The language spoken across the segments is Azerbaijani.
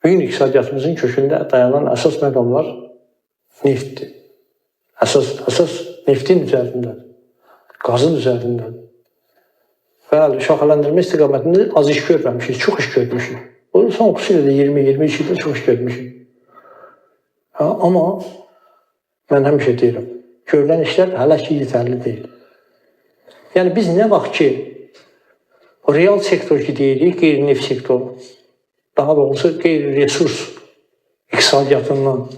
Bugün iqtisadiyyatımızın kökündə dayanan əsas məqamlar neftdir. Əsas neftin üzərindədir, qazın üzərindədir. Bəli, şaxələndirmə istiqamətində az iş görməmişik, çox iş görmüşük. Bu son xüsusilə 20-22 ildə çox iş görmüşük. Amma mən həmişə deyirəm, görülən işlər hələ ki yetərli deyil. Yəni biz nə vaxt ki real sektor ki deyirik, qeyri-neft sektoru, daha doğrusu qeyri-resurs iqtisadiyyatından,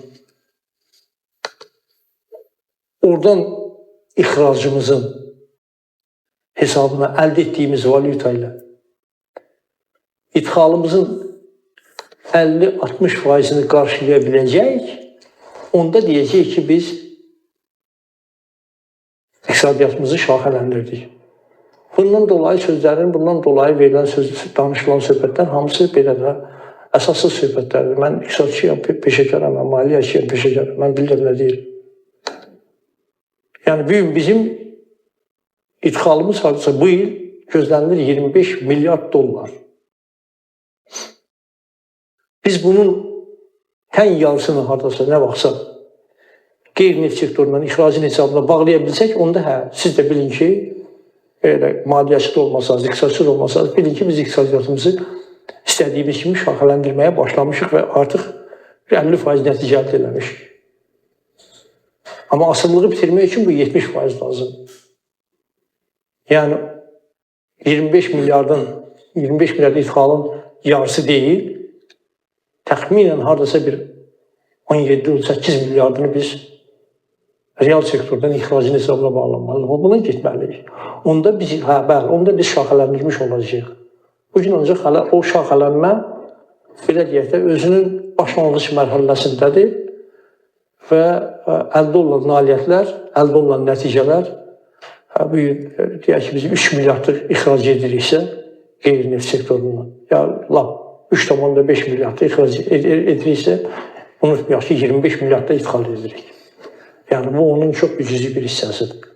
oradan ixracımızın hesabına əldə etdiyimiz valyuta ilə idxalımızın 50-60%-ni qarşılaya biləcəyik, onda deyəcəyik ki, biz iqtisadiyyatımızı şaxələndirdik. Bundan dolayı sözlərin, bundan dolayı verilən danışılan söhbətlər hamısı belə də əsassız söhbətlərdir. Mən iqtisadçıyam, peşəkarım, mən maliyyəçiyəm, peşəkarım, mən bilirəm nə deyil. Yəni bugün bizim idxalımız hardasa bu il gözlənilir 25 milyard dollar. Biz bunun tən yarısını hardasa nə vaxtsa qeyri-neft sektorundan ixracın hesabına bağlaya bilsək, onda hə, siz də bilin ki, maliyyəçi də olmasanız, iqtisadçı da olmasanız, bilin ki, biz iqtisadiyyatımızı istədiyimiz kimi şaxələndirməyə başlamışıq və artıq 50% nəticə əldə eləmişik. Amma asılılığı bitirmək üçün bu 70% lazım. Yəni 25 milyard idxalın yarısı deyil, təxminən hardasa bir 17-18 milyardını biz real sektordan ixracın hesabına bağlanmalıyıq. Buna getməliyik. Onda biz şaxələndirmiş olacağıq. Bugün ancaq hələ o şaxələnmə belə deyək də özünün başlanğıc mərhələsindədir və əldə olunan nailiyyətlər, əldə olunan nəticələr bugün deyək ki, biz 3 milyardlıq ixrac ediriksə qeyri-neft sektorundan, ya lap 3,5 milyardda ixrac ediriksə, unutmayaq ki, 25 milyardda idxal edirik. Yəni bu onun çox cüzi bir hissəsidir.